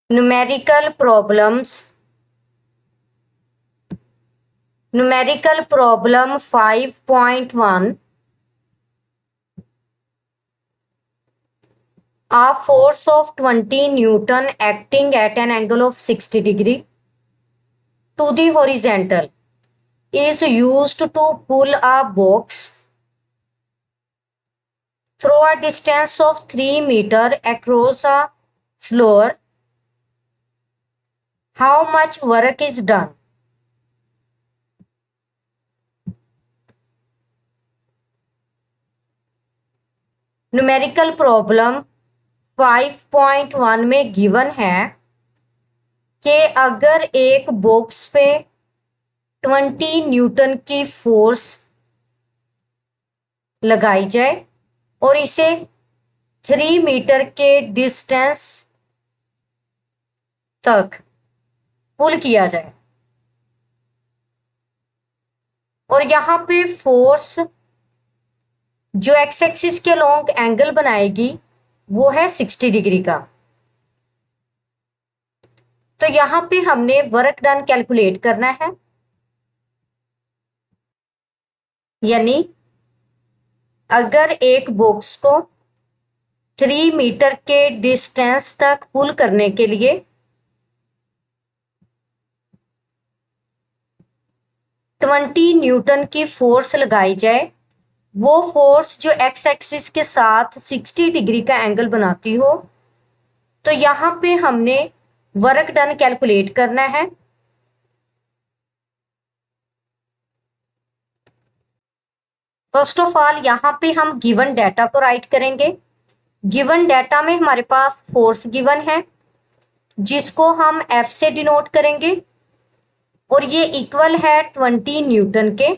Numerical problems. Numerical problem 5.1. A force of 20 Newton acting at an angle of 60 degree to the horizontal is used to pull a box through a distance of 3 meters across a floor. How much work is done? Numerical problem 5.1 में given है कि अगर एक box पे 20 Newton की force लगाई जाए और इसे 3 मीटर के डिस्टेंस तक पुल किया जाए और यहाँ पे फोर्स जो एक्स एक्सिस के लॉन्ग एंगल बनाएगी वो है 60 डिग्री का। तो यहाँ पे हमने वर्क डन कैलकुलेट करना है, यानी अगर एक बॉक्स को 3 मीटर के डिस्टेंस तक पुल करने के लिए 20 न्यूटन की फोर्स लगाई जाए, वो फोर्स जो एक्स एक्सिस के साथ 60 डिग्री का एंगल बनाती हो, तो यहाँ पे हमने वर्क डन कैलकुलेट करना है। फर्स्ट ऑफ ऑल यहाँ पे हम गिवन डाटा को राइट करेंगे। गिवन डाटा में हमारे पास फोर्स गिवन है जिसको हम एफ से डिनोट करेंगे और ये इक्वल है 20 न्यूटन के।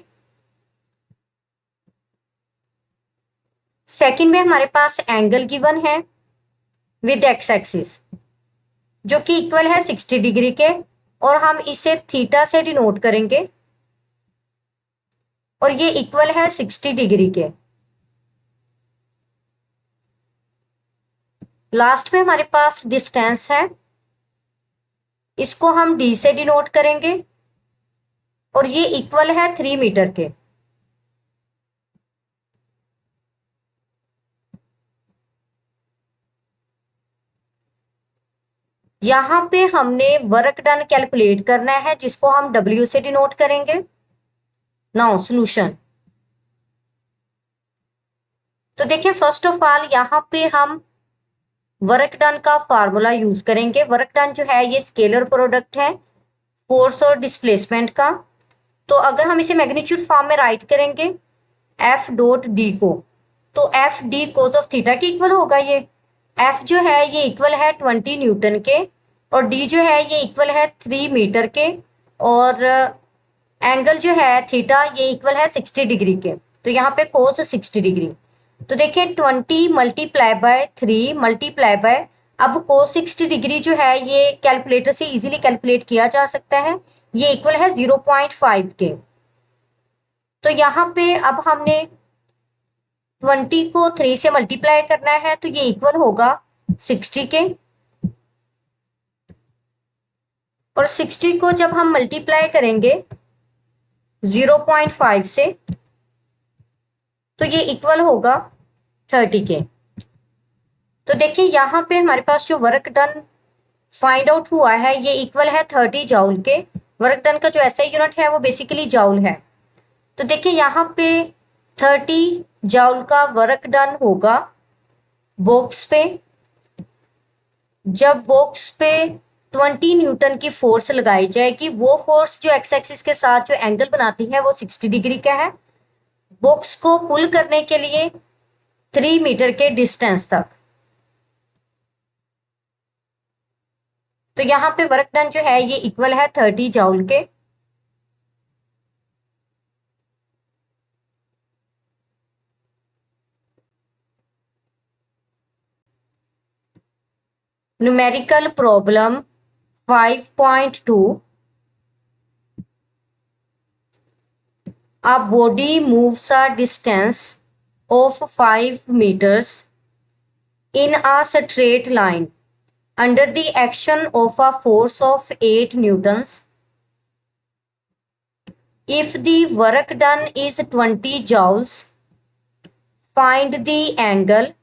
सेकंड में हमारे पास एंगल गिवन है विद एक्स एक्सिस जो कि इक्वल है 60 डिग्री के और हम इसे थीटा से डिनोट करेंगे और ये इक्वल है 60 डिग्री के। लास्ट में हमारे पास डिस्टेंस है, इसको हम डी से डिनोट करेंगे और ये इक्वल है 3 मीटर के। यहाँ पे हमने वर्क डन कैलकुलेट करना है जिसको हम डब्ल्यू से डिनोट करेंगे। Now solution. तो देखिए फर्स्ट ऑफ ऑल यहाँ पे हम वर्क डन का फार्मूला यूज करेंगे। वर्क डन जो है ये स्केलर प्रोडक्ट है फोर्स और डिस्प्लेसमेंट का। तो अगर हम इसे मैग्नीट्यूड फॉर्म में राइट करेंगे एफ डॉट डी को, तो F d cos of theta के इक्वल होगा। ये एफ जो है ये इक्वल है 20 न्यूटन के और डी जो है ये इक्वल है 3 मीटर के और एंगल जो है थीटा ये इक्वल है 60 डिग्री के। तो यहाँ पे कोस 60 डिग्री। तो देखिए 20 मल्टीप्लाई बाय 3 मल्टीप्लाई बाय, अब कोस 60 डिग्री जो है ये कैलकुलेटर से इजीली कैलकुलेट किया जा सकता है, ये इक्वल है 0.5 के। तो यहाँ पे अब हमने 20 को 3 से मल्टीप्लाई करना है तो ये इक्वल होगा 60 के और 60 को जब हम मल्टीप्लाई करेंगे 0.5 से तो ये इक्वल होगा 30 के। तो देखिए यहाँ पे हमारे पास जो वर्क डन फाइंड आउट हुआ है ये इक्वल है 30 जाउल के। वर्क डन का जो ऐसा यूनिट है वो बेसिकली जाउल है। तो देखिए यहाँ पे 30 जाउल का वर्क डन होगा बॉक्स पे। जब बॉक्स पे 20 न्यूटन की फोर्स लगाई जाएगी, वो फोर्स जो एक्स एक्सिस के साथ जो एंगल बनाती है वो 60 डिग्री का है बॉक्स को पुल करने के लिए 3 मीटर के डिस्टेंस तक। तो यहाँ पे वर्क डन जो है ये इक्वल है 30 जाउल के। Numerical problem 5.2। A body moves a distance of 5 meters in a straight line under the action of a force of 8 newtons, if the work done is 20 joules, find the angle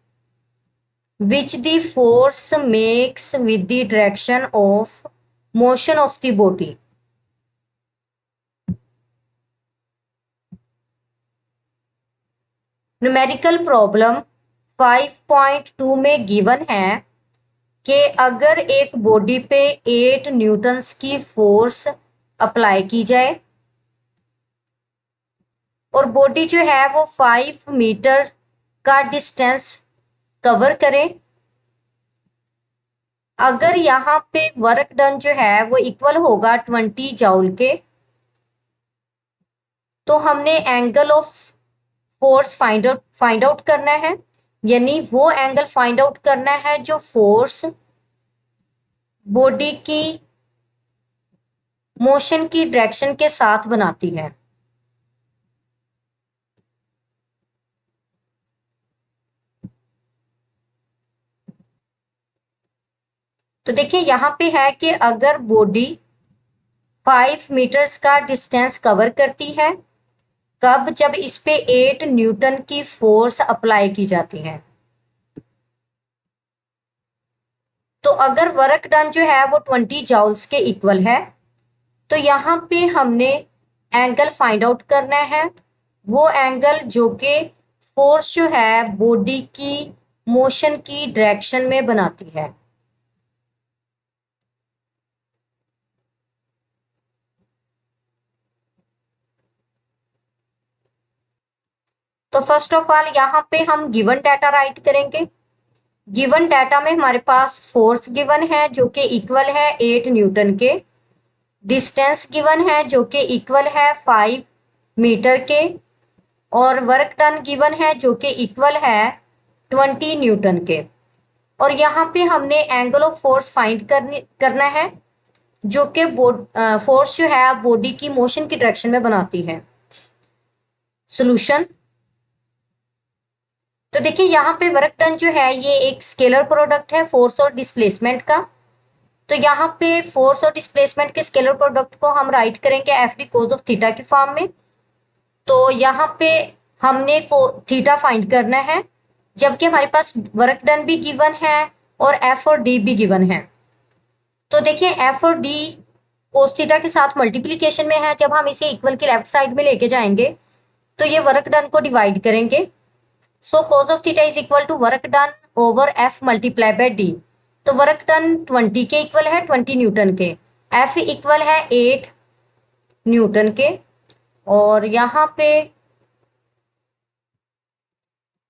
which the force makes with the direction of motion of the body. Numerical problem 5.2 में given है कि अगर एक body पे 8 Newton's की force apply की जाए और बॉडी जो है वो 5 मीटर का डिस्टेंस कवर करे, अगर यहाँ पे वर्क डन जो है वो इक्वल होगा 20 जाउल के, तो हमने angle of force find out करना है, यानी वो एंगल फाइंड आउट करना है जो फोर्स बॉडी की मोशन की डायरेक्शन के साथ बनाती है। तो देखिए यहाँ पे है कि अगर बॉडी 5 मीटर्स का डिस्टेंस कवर करती है, कब? जब इस पे 8 न्यूटन की फोर्स अप्लाई की जाती है। तो अगर वर्क डन जो है वो 20 जाउल्स के इक्वल है, तो यहाँ पे हमने एंगल फाइंड आउट करना है, वो एंगल जो कि फोर्स जो है बॉडी की मोशन की डायरेक्शन में बनाती है। तो फर्स्ट ऑफ ऑल यहाँ पे हम गिवन डाटा राइट करेंगे। गिवन डाटा में हमारे पास फोर्स गिवन है जो कि इक्वल है 8 न्यूटन के, डिस्टेंस गिवन है जो कि इक्वल है 5 मीटर के, और वर्क डन गिवन है जो कि इक्वल है 20 न्यूटन के। और यहाँ पे हमने एंगल ऑफ फोर्स फाइंड करना है जो कि फोर्स जो है बॉडी की मोशन की डायरेक्शन में बनाती है। सॉल्यूशन। तो देखिए यहाँ पे वर्क डन जो है ये एक स्केलर प्रोडक्ट है फोर्स और डिस्प्लेसमेंट का। तो यहाँ पे फोर्स और डिस्प्लेसमेंट के स्केलर प्रोडक्ट को हम राइट करेंगे F d cos of theta की फॉर्म में। तो यहाँ पे हमने को थीटा फाइंड करना है, जबकि हमारे पास वर्क डन भी गिवन है और एफ और डी भी गिवन है। तो देखिए एफ और डी कोस थीटा के साथ मल्टीप्लीकेशन में है, जब हम इसे इक्वल की लेफ्ट साइड में लेके जाएंगे तो ये वर्क डन को डिवाइड करेंगे। So cos of theta is equal to work done over F multiply by D. तो वर्क डन 20 के इक्वल है, 20 न्यूटन के, एफ इक्वल है 8 न्यूटन के। और यहाँ पे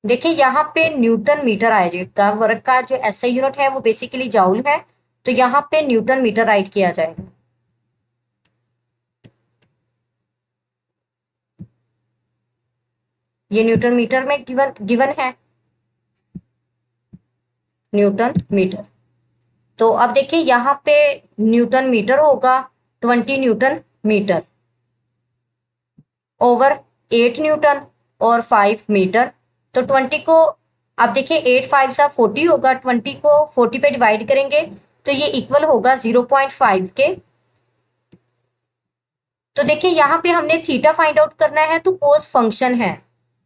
देखिए यहाँ पे न्यूटन मीटर आ जाएगा, वर्क का जो एसआई यूनिट है वो बेसिकली जाउल है, तो यहाँ पे न्यूटन मीटर राइट किया जाएगा। ये न्यूटन मीटर में गिवन है, न्यूटन मीटर। तो अब देखिए यहाँ पे न्यूटन मीटर होगा 20 न्यूटन मीटर ओवर 8 न्यूटन और 5 मीटर। तो 20 को अब देखिए 8 5 सा 40 होगा, 20 को 40 पे डिवाइड करेंगे तो ये इक्वल होगा 0.5 के। तो देखिए यहाँ पे हमने थीटा फाइंड आउट करना है, तो कोस फंक्शन है,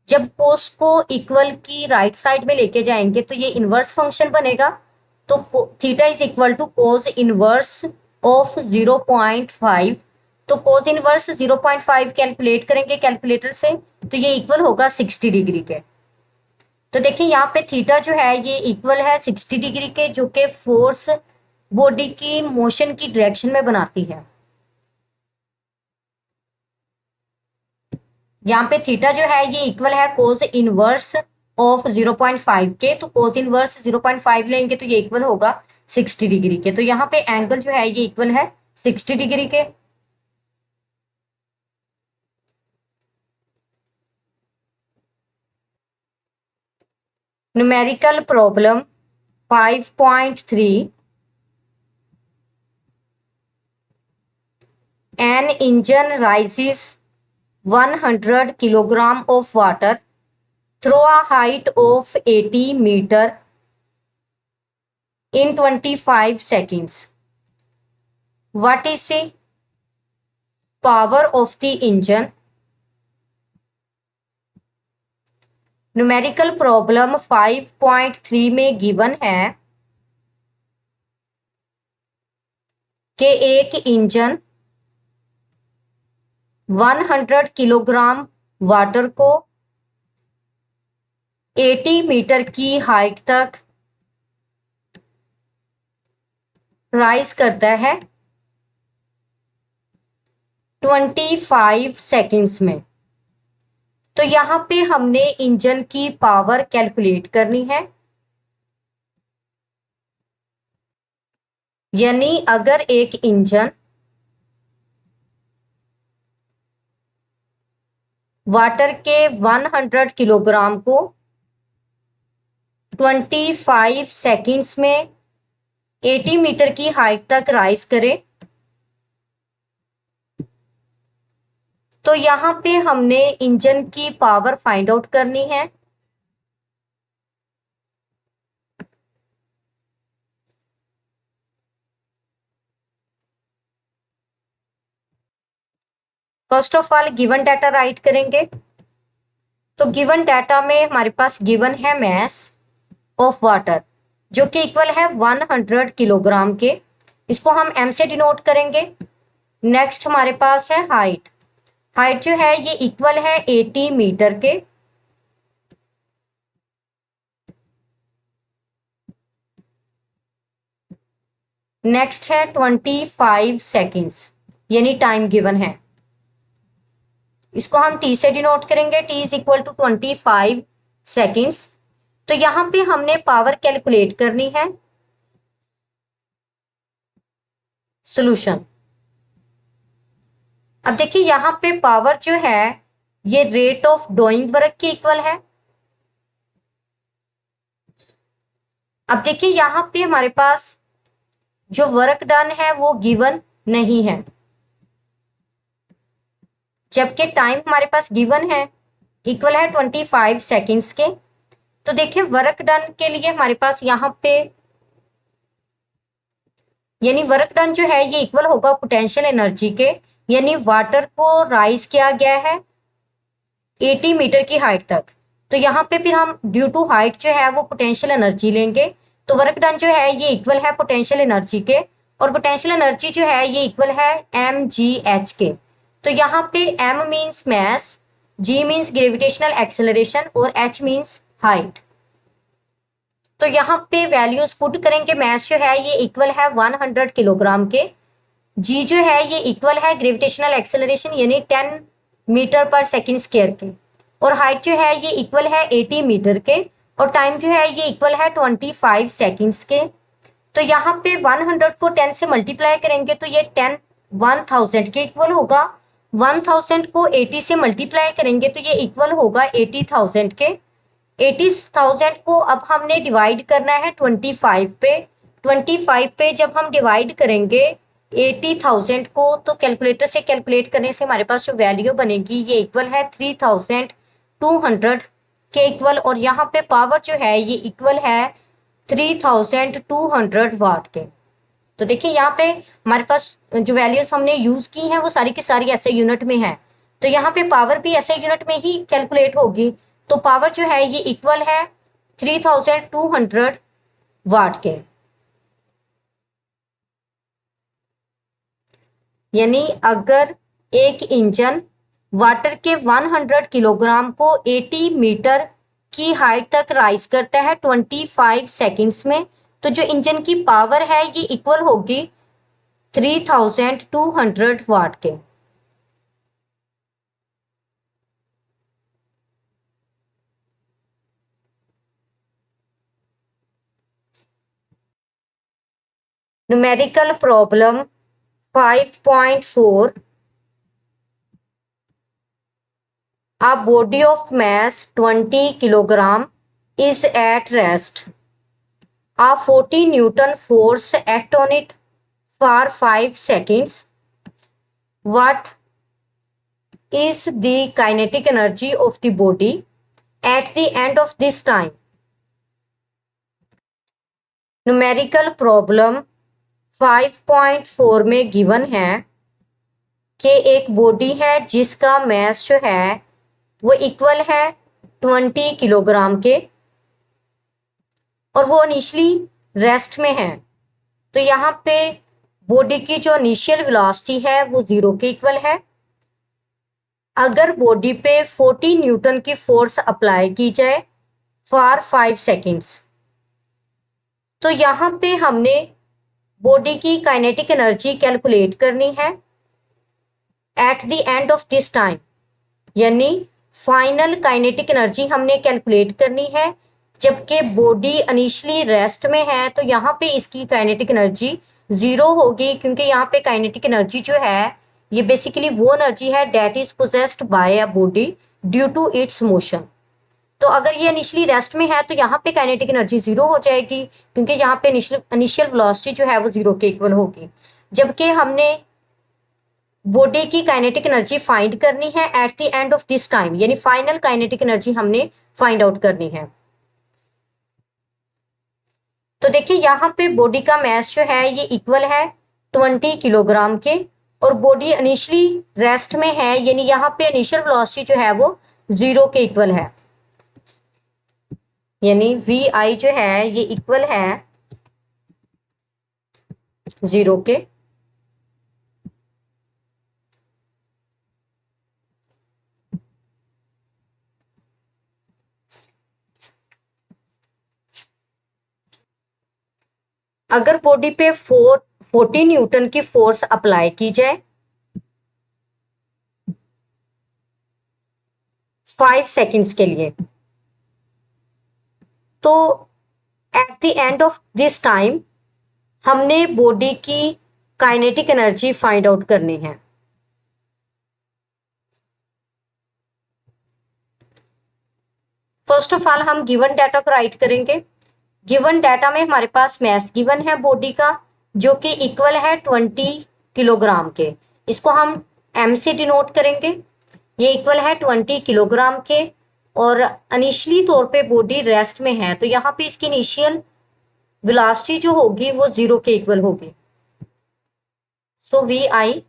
जब कोस को इक्वल की राइट साइड में लेके जाएंगे तो ये इनवर्स फंक्शन बनेगा। तो theta is equal to cos inverse of 0.5। तो कोस इनवर्स 0.5 कैलकुलेट करेंगे कैलकुलेटर से, तो ये इक्वल होगा 60 डिग्री के। तो देखिए यहाँ पे थीटा जो है ये इक्वल है 60 डिग्री के, जो कि फोर्स बॉडी की मोशन की डायरेक्शन में बनाती है। यहाँ पे थीटा जो है ये इक्वल है कोस इनवर्स ऑफ 0.5 के। तो कोस इनवर्स 0.5 लेंगे तो ये इक्वल होगा 60 डिग्री के। तो यहाँ पे एंगल जो है ये इक्वल है 60 डिग्री के। Numerical problem 5.3। An engine raises 100 kilogram of water through a height of 80 meter in 25 seconds. What is the power of the engine? Numerical problem 5.3 में गिवन है कि एक इंजन 100 किलोग्राम वाटर को 80 मीटर की height तक rise करता है 25 seconds में। तो यहां पे हमने इंजन की पावर कैलकुलेट करनी है, यानी अगर एक इंजन वाटर के 100 किलोग्राम को 25 सेकेंड्स में 80 मीटर की हाइट तक राइज करे, तो यहां पे हमने इंजन की पावर फाइंड आउट करनी है। First of all given data right करेंगे। तो गिवन डाटा में हमारे पास गिवन है मैस ऑफ वाटर जो कि इक्वल है 100 किलोग्राम के, इसको हम एम से डिनोट करेंगे। नेक्स्ट हमारे पास है हाइट, हाइट जो है ये इक्वल है 80 मीटर के। नेक्स्ट है 25 सेकेंड्स, यानी टाइम गिवन है, इसको हम टी से डिनोट करेंगे। T is equal to 25 seconds. तो यहां पे हमने पावर कैलकुलेट करनी है। सॉल्यूशन, अब देखिए यहां पे पावर जो है ये रेट ऑफ डूइंग वर्क के इक्वल है। अब देखिए यहां पे हमारे पास जो वर्क डन है वो गिवन नहीं है, जबकि टाइम हमारे पास गिवन है, इक्वल है 25 सेकेंड्स के। तो देखिए वर्क डन के लिए हमारे पास यहाँ पे यानी वर्क डन जो है ये इक्वल होगा पोटेंशियल एनर्जी के, यानी वाटर को राइज किया गया है 80 मीटर की हाइट तक। तो यहाँ पे फिर हम ड्यू टू हाइट जो है वो पोटेंशियल एनर्जी लेंगे। तो वर्क डन जो है ये इक्वल है पोटेंशियल एनर्जी के, और पोटेंशियल एनर्जी जो है ये इक्वल है mgh के। तो यहाँ पे m means mass, g means gravitational acceleration और h मीन्स हाइट। तो यहाँ पे वैल्यूज पुट करेंगे। मैस जो है ये इक्वल है 100 किलोग्राम के, g जो है ये इक्वल है ग्रेविटेशनल एक्सेलरेशन यानी 10 मीटर पर सेकेंड स्क्वायर के, और हाइट जो है ये इक्वल है 80 मीटर के, और टाइम जो है ये इक्वल है 25 सेकेंड्स के। तो यहाँ पे 100 को 10 से मल्टीप्लाई करेंगे तो ये 1000 के इक्वल होगा। 1000 को 80 से मल्टीप्लाई करेंगे तो ये इक्वल होगा 80,000 के। 80,000 को अब हमने डिवाइड करना है 25 पे। 25 पे जब हम डिवाइड करेंगे 80,000 को, तो कैलकुलेटर से कैलकुलेट करने से हमारे पास जो वैल्यू बनेगी ये इक्वल है 3200 के इक्वल, और यहाँ पे पावर जो है ये इक्वल है 3200 वाट के। तो देखिए यहाँ पे हमारे पास जो वैल्यूज हमने यूज की हैं वो सारी की सारी ऐसे यूनिट में है, तो यहाँ पे पावर भी ऐसे यूनिट में ही कैलकुलेट होगी। तो पावर जो है ये इक्वल है 3200 वाट के, यानी अगर एक इंजन वाटर के 100 किलोग्राम को 80 मीटर की हाइट तक राइज करता है 25 सेकेंड्स में, तो जो इंजन की पावर है ये इक्वल होगी 3200 वाट के। Numerical problem 5.4, a body of mass 20 kilogram is at rest. A 40 Newton force act on it for 5 seconds. What is the kinetic energy of the body at the end of this time? Numerical problem 5.4 में given है कि एक body है जिसका मास जो है वो equal है 20 किलोग्राम के और वो इनिशियली रेस्ट में है। तो यहाँ पे बॉडी की जो इनिशियल वेलोसिटी है वो 0 के इक्वल है। अगर बॉडी पे 40 न्यूटन की फोर्स अप्लाई की जाए फॉर 5 सेकेंड्स, तो यहाँ पे हमने बॉडी की काइनेटिक एनर्जी कैलकुलेट करनी है at the end of this time, यानी फाइनल काइनेटिक एनर्जी हमने कैलकुलेट करनी है। जबकि बॉडी इनिशियली रेस्ट में है तो यहाँ पे इसकी काइनेटिक एनर्जी 0 होगी, क्योंकि यहाँ पे काइनेटिक एनर्जी जो है ये बेसिकली वो एनर्जी है that is possessed by a body due to its motion. तो अगर ये इनिशियली रेस्ट में है तो यहाँ पे काइनेटिक एनर्जी 0 हो जाएगी, क्योंकि यहाँ पे इनिशियल वेलोसिटी जो है वो 0 के इक्वल होगी। जबकि हमने बॉडी की काइनेटिक एनर्जी फाइंड करनी है at the end of this time, यानी फाइनल काइनेटिक एनर्जी हमने फाइंड आउट करनी है। तो देखिए यहाँ पे बॉडी का मास जो है ये इक्वल है 20 किलोग्राम के और बॉडी इनिशियली रेस्ट में है, यानी यहाँ पे इनिशियल वेलोसिटी जो है वो 0 के इक्वल है, यानी वी आई जो है ये इक्वल है 0 के। अगर बॉडी पे 40 न्यूटन की फोर्स अप्लाई की जाए 5 सेकेंड्स के लिए, तो at the end of this time हमने बॉडी की काइनेटिक एनर्जी फाइंड आउट करनी है। फर्स्ट ऑफ ऑल हम गिवन डाटा को राइट करेंगे। गिवन डाटा में हमारे पास मास गिवन है बॉडी का जो कि इक्वल है 20 किलोग्राम के। इसको हम m से डिनोट करेंगे। ये इक्वल है 20 किलोग्राम के और इनिशियली तौर पे बॉडी रेस्ट में है, तो यहाँ पे इसकी इनिशियल वेलोसिटी जो होगी वो 0 के इक्वल होगी। So V I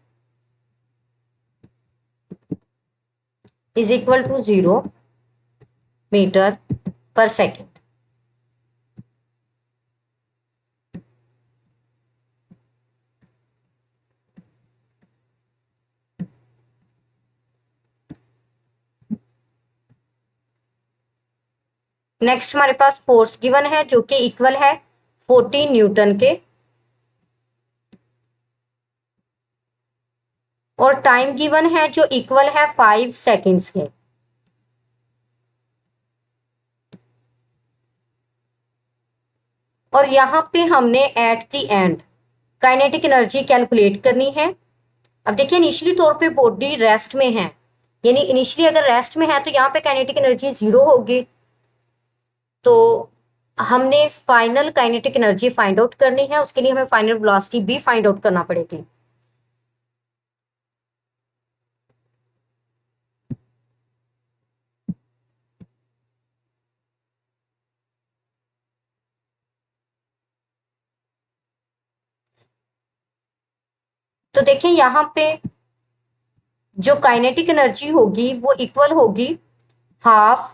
is equal to 0 metre per second. Next हमारे पास फोर्स गिवन है जो कि इक्वल है 40 न्यूटन के और टाइम गिवन है जो इक्वल है 5 सेकेंड्स के। और यहाँ पे हमने at the end kinetic energy calculate करनी है। अब देखिए इनिशियली तौर पे बॉडी रेस्ट में है, यानी इनिशियली अगर रेस्ट में है तो यहाँ पे काइनेटिक एनर्जी 0 होगी। तो हमने final kinetic energy find out करनी है, उसके लिए हमें फाइनल वेलोसिटी भी फाइंड आउट करना पड़ेगी। तो देखिए यहाँ पे जो काइनेटिक एनर्जी होगी वो इक्वल होगी हाफ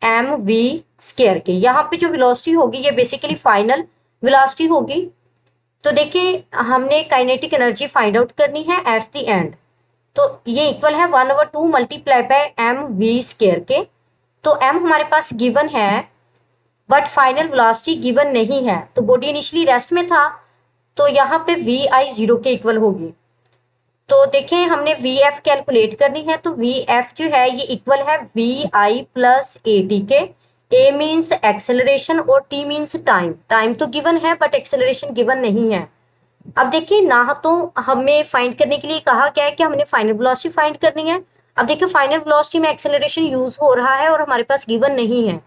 एम वी स्क्वायर के। यहाँ पे जो वेलोसिटी होगी ये बेसिकली फाइनल वेलोसिटी होगी। तो देखिए हमने काइनेटिक एनर्जी फाइंड आउट करनी है एट द एंड, तो ये इक्वल है 1/2 multiply by M V square के। तो एम हमारे पास गिवन है बट फाइनल वेलोसिटी गिवन नहीं है, तो बॉडी इनिशियली रेस्ट में था, तो यहाँ पे वी आई 0 के इक्वल होगी। तो देखिए हमने वी एफ कैलकुलेट करनी है, तो वी एफ जो है ये इक्वल है V I plus A T के। ए मीन्स एक्सेलरेशन और टी मीन्स टाइम। टाइम तो गिवन है बट एक्सेलरेशन गिवन नहीं है। अब देखिए ना तो हमें फाइंड करने के लिए कहा गया है कि हमने फाइनल वेलोसिटी फाइंड करनी है। अब देखिए फाइनल वेलोसिटी में एक्सेलरेशन यूज हो रहा है और हमारे पास गिवन नहीं है,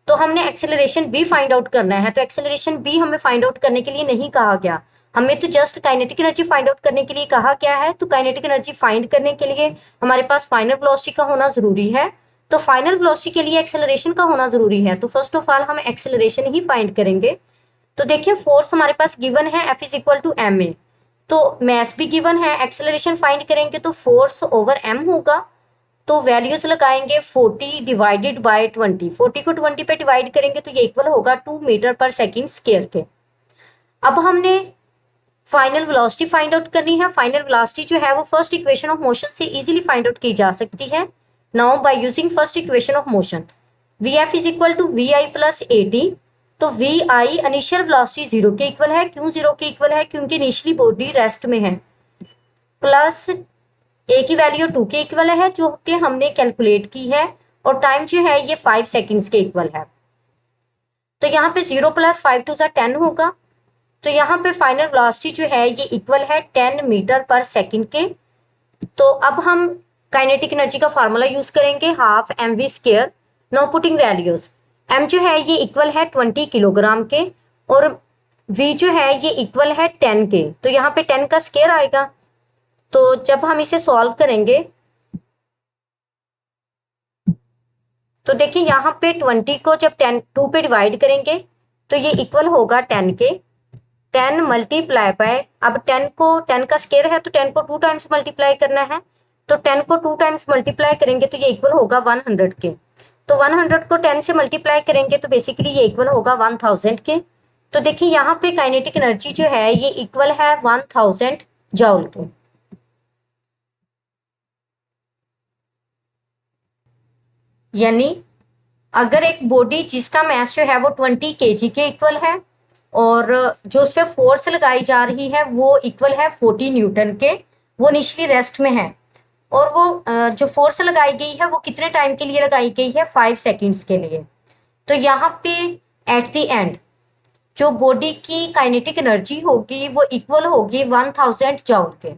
तो हमने एक्सेलरेशन भी फाइंड आउट करना है। तो एक्सेलरेशन भी हमें फाइंड आउट करने के लिए नहीं कहा गया, हमें तो just kinetic energy find out करने के लिए कहा गया है। तो काइनेटिक एनर्जी फाइंड करने के लिए हमारे पास फाइनल वेलोसिटी का होना जरूरी है, तो फाइनल वेलोसिटी के लिए एक्सेलरेशन का होना जरूरी है। तो फर्स्ट ऑफ ऑल हम एक्सेलरेशन ही फाइंड करेंगे। तो देखिए फोर्स हमारे पास गिवन है F is equal to M A, तो मैस भी गिवन है, एक्सेलरेशन फाइंड करेंगे तो फोर्स ओवर एम होगा। तो वैल्यूज लगाएंगे 40 डिवाइडेड बाय 20, 40 को 20 पे डिवाइड करेंगे तो ये इक्वल होगा 2 मीटर पर सेकेंड स्क्वायर के। अब हमने फाइनल वेलोसिटी फाइंड आउट करनी है। फाइनल वेलोसिटी जो है वो फर्स्ट इक्वेशन ऑफ मोशन से इजीली फाइंड आउट की जा सकती है। Now by using first equation of motion, V F is equal to V I plus A T. तो V I initial velocity zero के इक्वल है। क्यों जीरो के इक्वल है? क्योंकि इनिशियली बॉडी रेस्ट में है। प्लस ए की वैल्यू 2 के इक्वल है जो कि हमने कैलकुलेट की है, और टाइम जो है ये 5 सेकेंड्स के इक्वल है। तो यहाँ पे 0 प्लस 5 टू 10 होगा। तो यहाँ पे फाइनल वेलोसिटी जो है ये इक्वल है 10 मीटर पर सेकेंड के। तो अब हम काइनेटिक एनर्जी का फार्मूला यूज करेंगे, half M V square. Now putting values, M जो है ये इक्वल है 20 किलोग्राम के, और वी जो है ये इक्वल है 10 के। तो यहाँ पे 10 का स्क्वायर आएगा। तो जब हम इसे सॉल्व करेंगे तो देखिए यहाँ पे 20 को जब 2 पे डिवाइड करेंगे तो ये इक्वल होगा 10 के। 10 मल्टीप्लाई बाय, अब 10 का स्क्वायर है तो 10 को 2 टाइम्स मल्टीप्लाई करना है। तो 10 को 2 टाइम्स मल्टीप्लाई करेंगे तो ये इक्वल होगा 100 के। तो 100 को 10 से मल्टीप्लाई करेंगे तो बेसिकली ये इक्वल होगा 1000 के। तो देखिए यहाँ पे काइनेटिक एनर्जी जो है ये इक्वल है 1000 जूल के। यानी अगर एक बॉडी जिसका मास जो है वो 20 केजी के इक्वल है, और जो उस पर फोर्स लगाई जा रही है वो इक्वल है 40 न्यूटन के, वो इनिशियली रेस्ट में है, और वो जो फोर्स लगाई गई है वो कितने टाइम के लिए लगाई गई है? 5 सेकेंड्स के लिए। तो यहाँ पे एट द एंड जो बॉडी की काइनेटिक एनर्जी होगी वो इक्वल होगी 1000 जूल के।